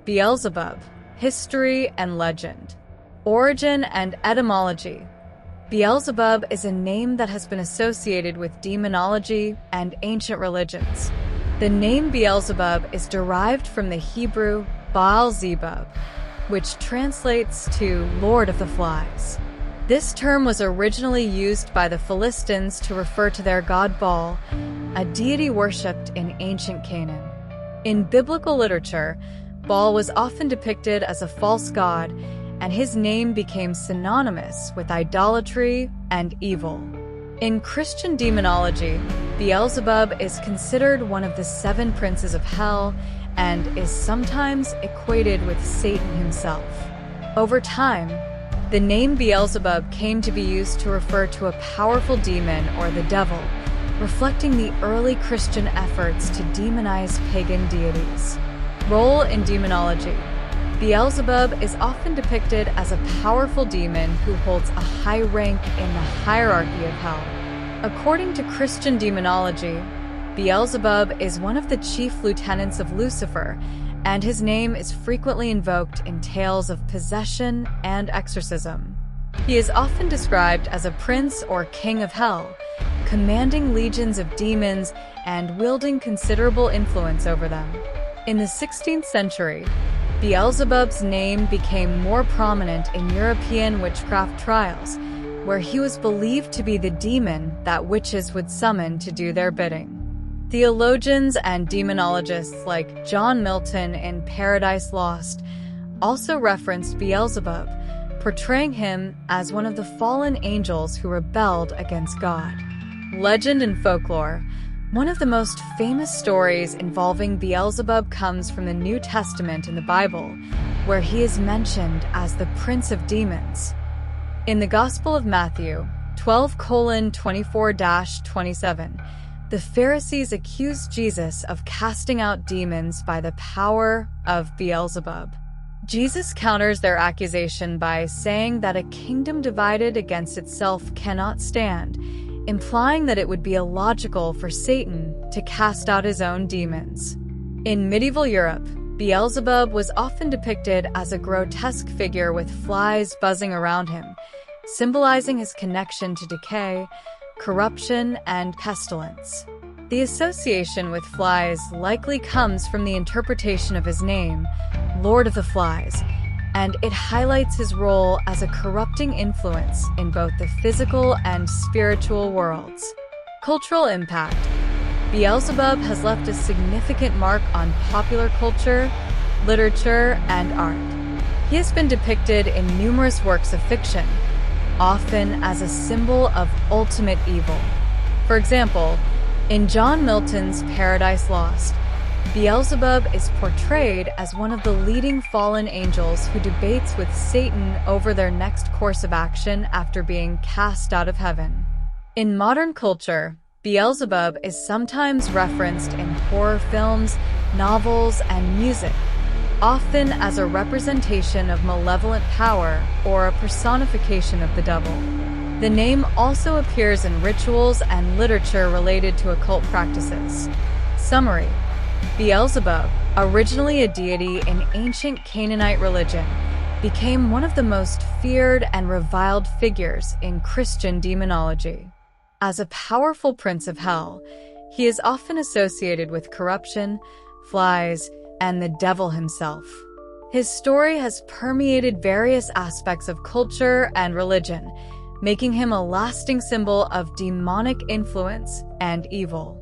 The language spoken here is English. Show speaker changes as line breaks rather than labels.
Beelzebub, history and legend. Origin and etymology. Beelzebub is a name that has been associated with demonology and ancient religions. The name Beelzebub is derived from the Hebrew Baal-zebub, which translates to Lord of the Flies. This term was originally used by the Philistines to refer to their god Baal, a deity worshipped in ancient Canaan. In biblical literature, Baal was often depicted as a false god, and his name became synonymous with idolatry and evil. In Christian demonology, Beelzebub is considered one of the 7 princes of hell and is sometimes equated with Satan himself. Over time, the name Beelzebub came to be used to refer to a powerful demon or the devil, reflecting the early Christian efforts to demonize pagan deities. Role in demonology. Beelzebub is often depicted as a powerful demon who holds a high rank in the hierarchy of hell. According to Christian demonology, Beelzebub is one of the chief lieutenants of Lucifer, and his name is frequently invoked in tales of possession and exorcism. He is often described as a prince or king of hell, commanding legions of demons and wielding considerable influence over them. In the 16th century, Beelzebub's name became more prominent in European witchcraft trials, where he was believed to be the demon that witches would summon to do their bidding. Theologians and demonologists like John Milton in Paradise Lost also referenced Beelzebub, portraying him as one of the fallen angels who rebelled against God. Legend and folklore. One of the most famous stories involving Beelzebub comes from the New Testament in the Bible, where he is mentioned as the Prince of Demons. In the Gospel of Matthew 12:24-27, the Pharisees accused Jesus of casting out demons by the power of Beelzebub. Jesus counters their accusation by saying that a kingdom divided against itself cannot stand, implying that it would be illogical for Satan to cast out his own demons. In medieval Europe, Beelzebub was often depicted as a grotesque figure with flies buzzing around him, symbolizing his connection to decay, corruption, and pestilence. The association with flies likely comes from the interpretation of his name, Lord of the Flies, and it highlights his role as a corrupting influence in both the physical and spiritual worlds. Cultural impact. Beelzebub has left a significant mark on popular culture, literature, and art. He has been depicted in numerous works of fiction, often as a symbol of ultimate evil. For example, in John Milton's Paradise Lost, Beelzebub is portrayed as one of the leading fallen angels who debates with Satan over their next course of action after being cast out of heaven. In modern culture, Beelzebub is sometimes referenced in horror films, novels, and music, often as a representation of malevolent power or a personification of the devil. The name also appears in rituals and literature related to occult practices. Summary. Beelzebub, originally a deity in ancient Canaanite religion, became one of the most feared and reviled figures in Christian demonology. As a powerful prince of hell, he is often associated with corruption, flies, and the devil himself. His story has permeated various aspects of culture and religion, making him a lasting symbol of demonic influence and evil.